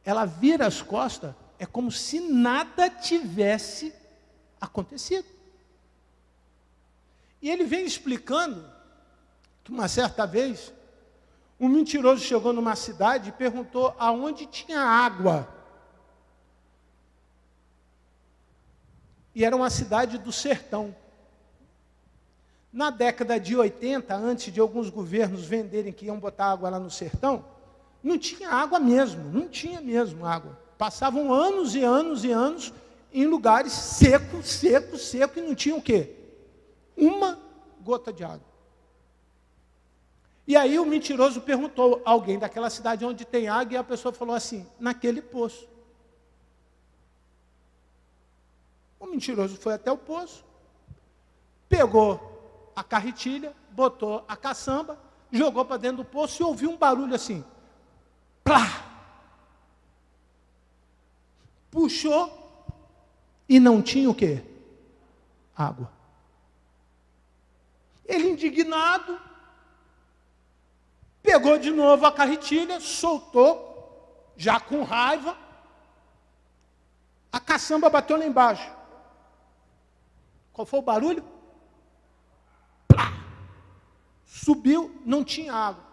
Ela vira as costas, é como se nada tivesse acontecido. E ele vem explicando que uma certa vez, um mentiroso chegou numa cidade e perguntou aonde tinha água. E era uma cidade do sertão. Na década de 80, antes de alguns governos venderem que iam botar água lá no sertão, não tinha água mesmo, não tinha mesmo água. Passavam anos e anos e anos em lugares seco, seco, seco, e não tinha o quê? Uma gota de água. E aí o mentiroso perguntou a alguém daquela cidade onde tem água, e a pessoa falou assim, naquele poço. O mentiroso foi até o poço, pegou a carretilha, botou a caçamba, jogou para dentro do poço e ouviu um barulho assim. Plá! Puxou e não tinha o quê? Água. Ele indignado, pegou de novo a carretilha, soltou, já com raiva, a caçamba bateu lá embaixo. Qual foi o barulho? Plá! Subiu, não tinha água.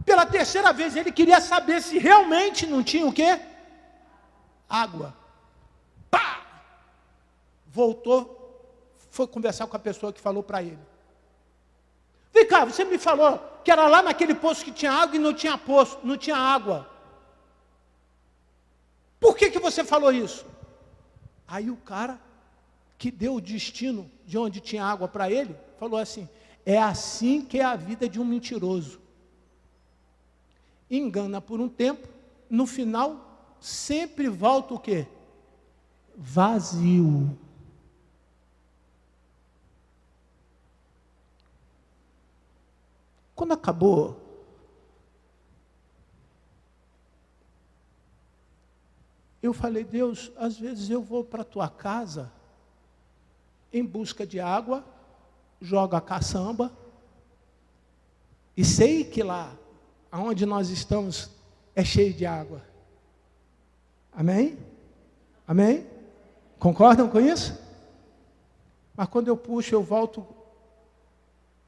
Pela terceira vez ele queria saber se realmente não tinha o quê? Água. Pá! Voltou, foi conversar com a pessoa que falou para ele. Vem cá, você me falou que era lá naquele poço que tinha água e não tinha poço, não tinha água. Por que você falou isso? Aí o cara que deu o destino de onde tinha água para ele, falou assim, é assim que é a vida de um mentiroso. Engana por um tempo, no final, sempre volta o quê? Vazio. Quando acabou, eu falei, Deus, às vezes eu vou para a tua casa em busca de água, jogo a caçamba, e sei que lá, aonde nós estamos, é cheio de água. Amém? Amém? Concordam com isso? Mas quando eu puxo, eu volto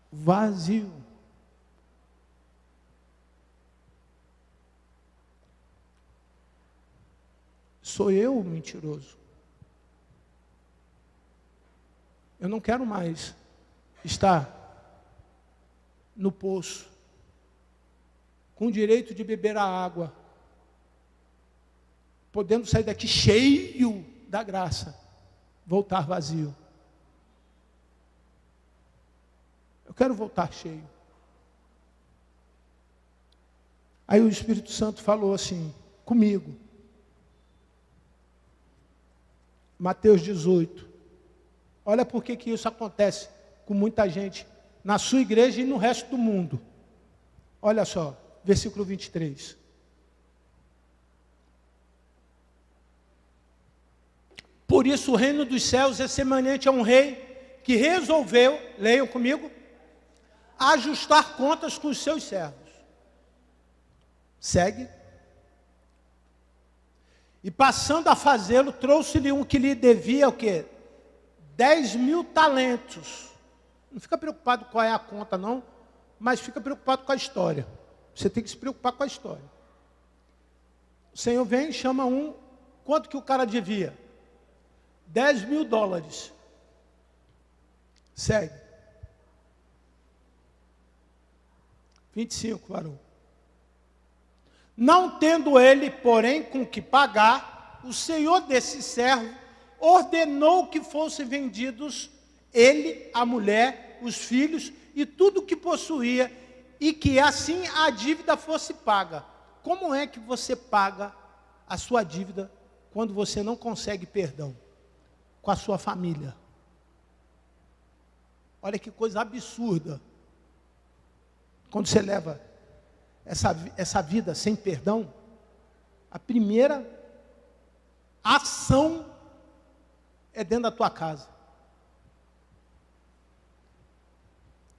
vazio. Sou eu o mentiroso. Eu não quero mais estar no poço, com o direito de beber a água, podendo sair daqui cheio da graça, voltar vazio. Eu quero voltar cheio. Aí o Espírito Santo falou assim, comigo. Mateus 18. Olha por que isso acontece com muita gente, na sua igreja e no resto do mundo. Olha só, versículo 23. Por isso o reino dos céus é semelhante a um rei que resolveu, leiam comigo, ajustar contas com os seus servos. Segue. E passando a fazê-lo, trouxe-lhe um que lhe devia o quê? 10.000 talentos. Não fica preocupado qual é a conta, não, mas fica preocupado com a história. Você tem que se preocupar com a história. O Senhor vem e chama um, quanto que o cara devia? $10.000. Segue. 25, varão. Não tendo ele, porém, com que pagar, o senhor desse servo ordenou que fossem vendidos ele, a mulher, os filhos e tudo o que possuía, e que assim a dívida fosse paga. Como é que você paga a sua dívida quando você não consegue perdão? Com a sua família. Olha que coisa absurda. Quando você leva essa vida sem perdão, a primeira ação é dentro da tua casa.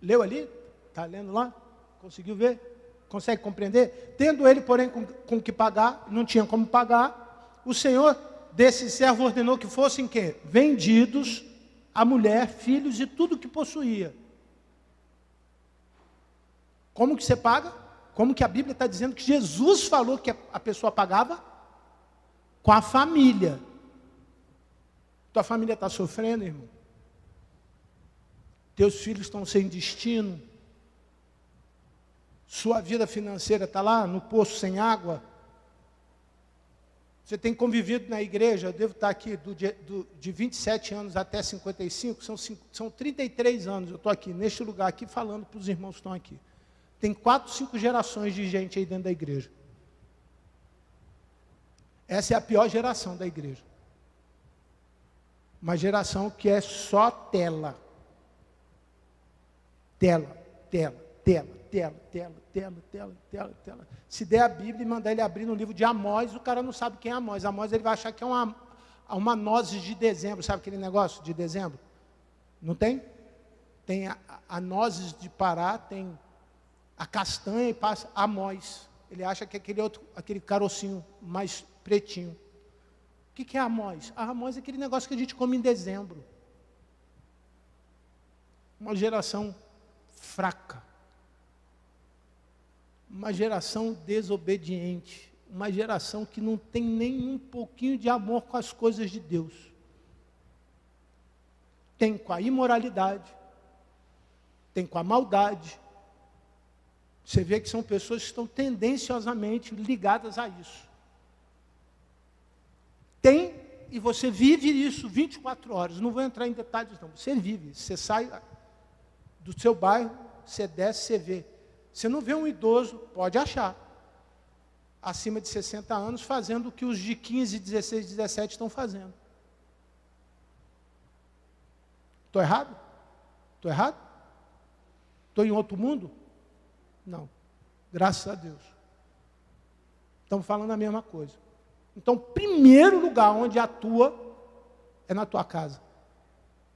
Leu ali? Está lendo lá? Conseguiu ver? Consegue compreender? Tendo ele, porém, com que pagar, não tinha como pagar, o Senhor desse servo ordenou que fossem quê? Vendidos a mulher, filhos e tudo que possuía. Como que você paga? Como que a Bíblia está dizendo que Jesus falou que a pessoa pagava? Com a família. Tua família está sofrendo, irmão? Teus filhos estão sem destino? Sua vida financeira está lá no poço sem água? Você tem convivido na igreja, eu devo estar aqui de 27 anos até 55, são 33 anos, eu estou aqui, neste lugar aqui, falando para os irmãos que estão aqui. Tem 4, 5 gerações de gente aí dentro da igreja. Essa é a pior geração da igreja. Uma geração que é só tela. Tela, tela, tela, tela, tela, tela, tela, tela, tela. Se der a Bíblia e mandar ele abrir no livro de Amós, o cara não sabe quem é Amós. Amós ele vai achar que é uma nozes de dezembro, sabe aquele negócio de dezembro? Não tem? Tem a nozes de Pará, tem a castanha e passa Amós. Ele acha que é aquele carocinho mais pretinho. O que é Amós? Amós é aquele negócio que a gente come em dezembro. Uma geração fraca. Uma geração desobediente. Uma geração que não tem nem um pouquinho de amor com as coisas de Deus. Tem com a imoralidade. Tem com a maldade. Você vê que são pessoas que estão tendenciosamente ligadas a isso. Tem, e você vive isso 24 horas. Não vou entrar em detalhes, não. Você vive. Você sai do seu bairro, você desce, você vê. Você não vê um idoso, pode achar, acima de 60 anos, fazendo o que os de 15, 16, 17 estão fazendo. Estou errado? Estou errado? Estou em outro mundo? Não. Graças a Deus. Estamos falando a mesma coisa. Então, primeiro lugar onde atua é na tua casa,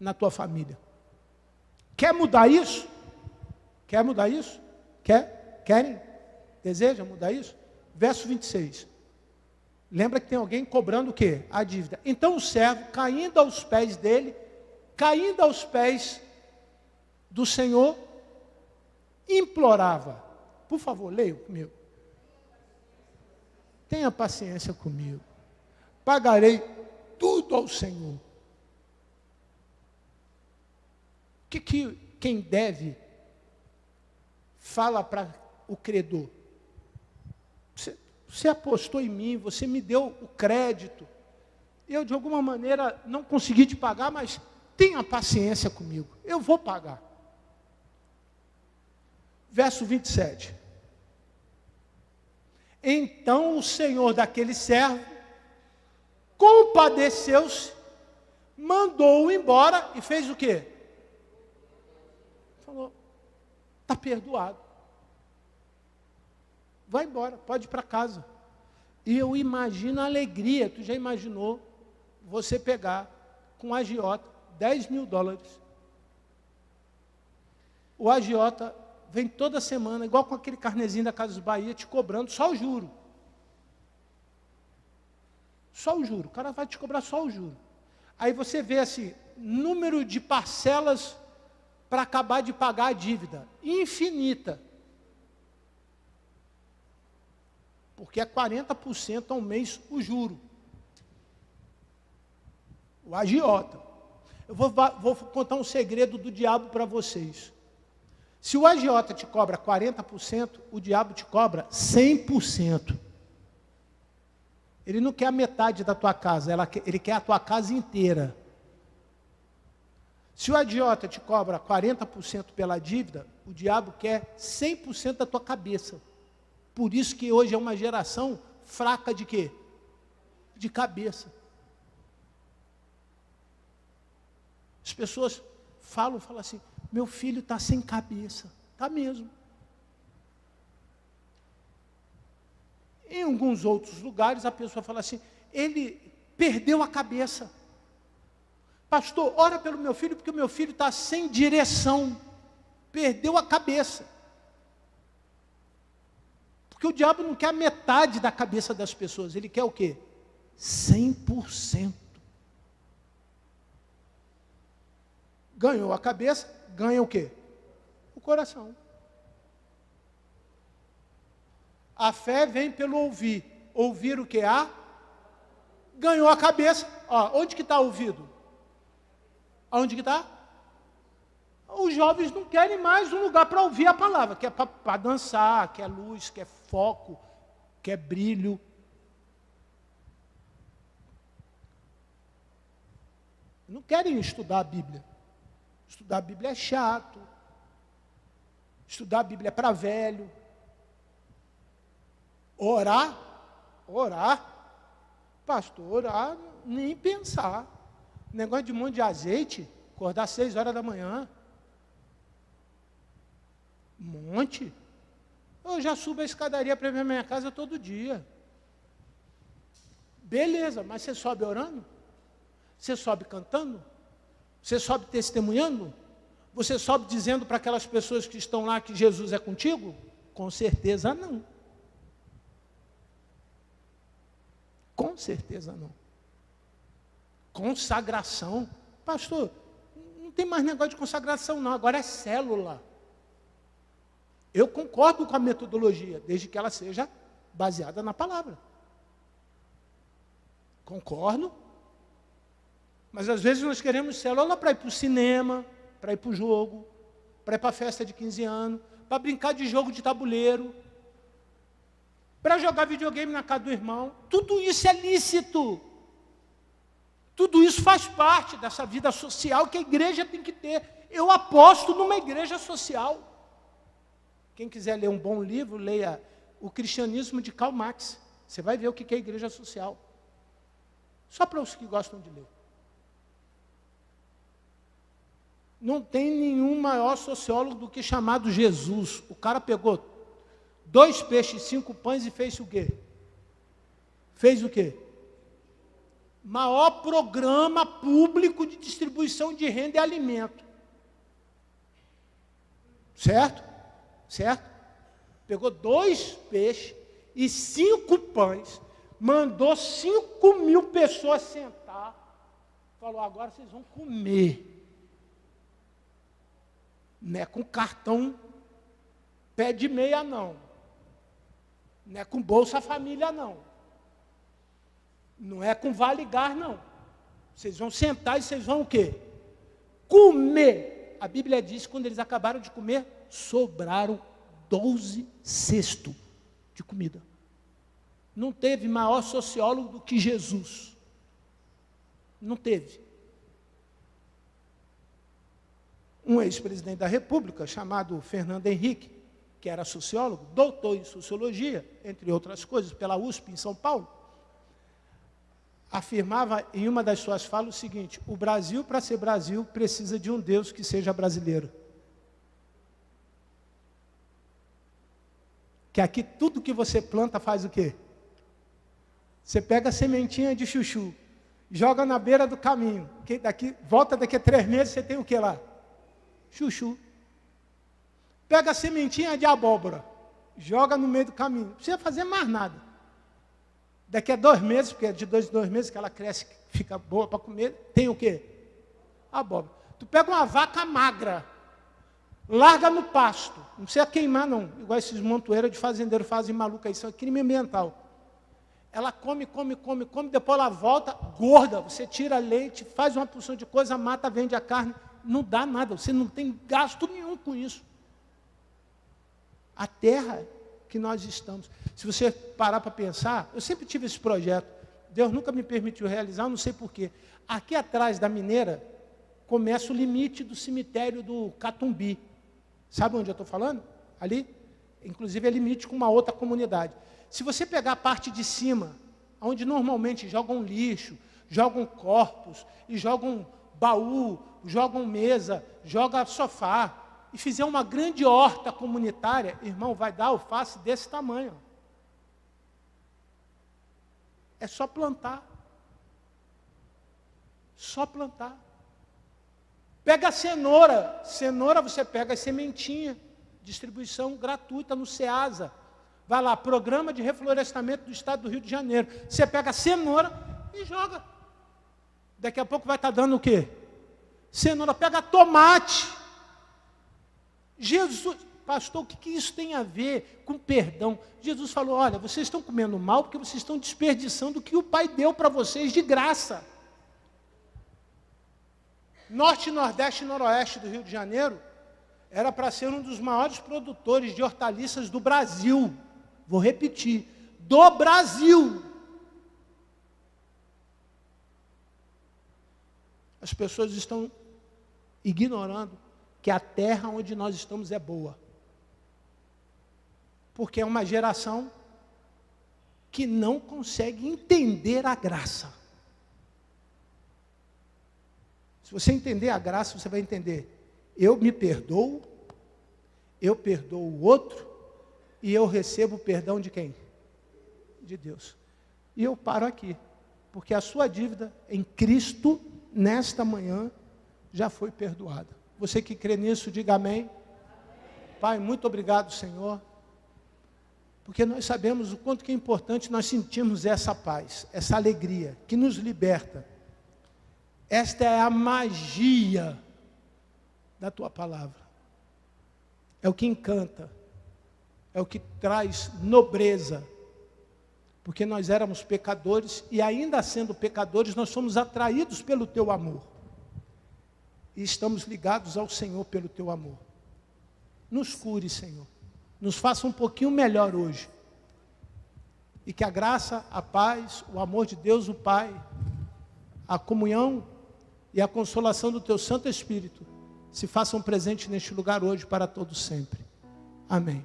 na tua família. Quer mudar isso? Quer mudar isso? Querem? Desejam mudar isso? Verso 26. Lembra que tem alguém cobrando o quê? A dívida. Então o servo, caindo aos pés dele, caindo aos pés do Senhor, implorava. Por favor, leia comigo. Tenha paciência comigo. Pagarei tudo ao Senhor. O que quem deve fala para o credor? Você apostou em mim, você me deu o crédito. Eu, de alguma maneira, não consegui te pagar, mas tenha paciência comigo. Eu vou pagar. Verso 27. Então o senhor daquele servo compadeceu-se, mandou-o embora e fez o quê? Falou, está perdoado. Vai embora, pode ir para casa. E eu imagino a alegria, tu já imaginou você pegar com um agiota $10.000. O agiota vem toda semana, igual com aquele carnezinho da Casas Bahia, te cobrando só o juro. Só o juro, o cara vai te cobrar só o juro. Aí você vê assim, número de parcelas para acabar de pagar a dívida, infinita. Porque é 40% ao mês o juro. O agiota. Eu vou contar um segredo do diabo para vocês. Se o agiota te cobra 40%, o diabo te cobra 100%. Ele não quer a metade da tua casa, ele quer a tua casa inteira. Se o agiota te cobra 40% pela dívida, o diabo quer 100% da tua cabeça. Por isso que hoje é uma geração fraca de quê? De cabeça. As pessoas falam assim, meu filho está sem cabeça. Está mesmo. Em alguns outros lugares, a pessoa fala assim, ele perdeu a cabeça. Pastor, ora pelo meu filho, porque o meu filho está sem direção. Perdeu a cabeça. Porque o diabo não quer a metade da cabeça das pessoas, ele quer o quê? 100%. Ganhou a cabeça, ganha o quê? O coração. A fé vem pelo ouvir. Ouvir o que há? Ganhou a cabeça. Ó, onde que está o ouvido? Aonde que está? Os jovens não querem mais um lugar para ouvir a palavra, que é para dançar, que é luz, que é foco, que é brilho. Não querem estudar a Bíblia. Estudar a Bíblia é chato. Estudar a Bíblia é para velho. Orar, pastor, orar, nem pensar. Negócio de monte de azeite, acordar às 6 horas da manhã. Monte. Eu já subo a escadaria para ir para minha casa todo dia. Beleza, mas você sobe orando? Você sobe cantando? Você sobe testemunhando? Você sobe dizendo para aquelas pessoas que estão lá que Jesus é contigo? Com certeza não. Com certeza não. Consagração. Pastor, não tem mais negócio de consagração não, agora é célula. Eu concordo com a metodologia, desde que ela seja baseada na palavra. Concordo. Mas às vezes nós queremos célula para ir para o cinema, para ir para o jogo, para ir para a festa de 15 anos, para brincar de jogo de tabuleiro, para jogar videogame na casa do irmão. Tudo isso é lícito. Tudo isso faz parte dessa vida social que a igreja tem que ter. Eu aposto numa igreja social. Quem quiser ler um bom livro, leia O Cristianismo de Karl Marx. Você vai ver o que é igreja social. Só para os que gostam de ler. Não tem nenhum maior sociólogo do que chamado Jesus. O cara pegou 2 peixes, 5 pães e fez o quê? Fez o quê? Maior programa público de distribuição de renda e alimento. Certo? Certo? Pegou 2 peixes e 5 pães, mandou 5.000 pessoas sentar, falou, agora vocês vão comer. Não é com cartão pé de meia, não. Não é com Bolsa Família, não. Não é com Vale Gás, não. Vocês vão sentar e vocês vão o quê? Comer. A Bíblia diz que quando eles acabaram de comer, sobraram 12 cestos de comida. Não teve maior sociólogo do que Jesus. Não teve. Um ex-presidente da República, chamado Fernando Henrique, que era sociólogo, doutor em sociologia, entre outras coisas, pela USP em São Paulo, afirmava em uma das suas falas o seguinte: o Brasil, para ser Brasil, precisa de um Deus que seja brasileiro. Que aqui tudo que você planta faz o quê? Você pega a sementinha de chuchu, joga na beira do caminho, que volta daqui a 3 meses, você tem o que lá? Chuchu. Pega a sementinha de abóbora, joga no meio do caminho, não precisa fazer mais nada. Daqui a 2 meses, porque é de 2 em 2 meses que ela cresce, fica boa para comer, tem o quê? Abóbora. Tu pega uma vaca magra, larga no pasto, não precisa queimar não, igual esses montoeiros de fazendeiro fazem maluca, isso é crime ambiental. Ela come, depois ela volta gorda, você tira leite, faz uma porção de coisa, mata, vende a carne, não dá nada, você não tem gasto nenhum com isso. A terra que nós estamos, se você parar para pensar, eu sempre tive esse projeto, Deus nunca me permitiu realizar, eu não sei porquê. Aqui atrás da Mineira, começa o limite do cemitério do Catumbi. Sabe onde eu estou falando? Ali, inclusive é limite com uma outra comunidade. Se você pegar a parte de cima, onde normalmente jogam lixo, jogam corpos, e jogam baú, jogam mesa, jogam sofá, e fizer uma grande horta comunitária, irmão, vai dar alface desse tamanho. É só plantar. Só plantar. Pega a cenoura. Cenoura você pega a sementinha. Distribuição gratuita no SEASA. Vai lá, Programa de Reflorestamento do Estado do Rio de Janeiro. Você pega a cenoura e joga. Daqui a pouco vai estar dando o quê? Cenoura. Pega tomate. Jesus, pastor, o que isso tem a ver com perdão? Jesus falou, olha, vocês estão comendo mal porque vocês estão desperdiçando o que o Pai deu para vocês de graça. Norte, Nordeste e Noroeste do Rio de Janeiro era para ser um dos maiores produtores de hortaliças do Brasil. Vou repetir, do Brasil. As pessoas estão ignorando que a terra onde nós estamos é boa. Porque é uma geração que não consegue entender a graça. Se você entender a graça, você vai entender. Eu me perdoo, eu perdoo o outro, e eu recebo o perdão de quem? De Deus. E eu paro aqui, porque a sua dívida em Cristo, nesta manhã, já foi perdoada. Você que crê nisso, diga amém. Pai, muito obrigado, Senhor, porque nós sabemos o quanto que é importante nós sentirmos essa paz, essa alegria, que nos liberta. Esta é a magia da Tua palavra. É o que encanta, é o que traz nobreza, porque nós éramos pecadores e ainda sendo pecadores, nós somos atraídos pelo Teu amor. E estamos ligados ao Senhor pelo Teu amor. Nos cure, Senhor. Nos faça um pouquinho melhor hoje. E que a graça, a paz, o amor de Deus, o Pai, a comunhão e a consolação do Teu Santo Espírito se façam presente neste lugar hoje para todos sempre. Amém.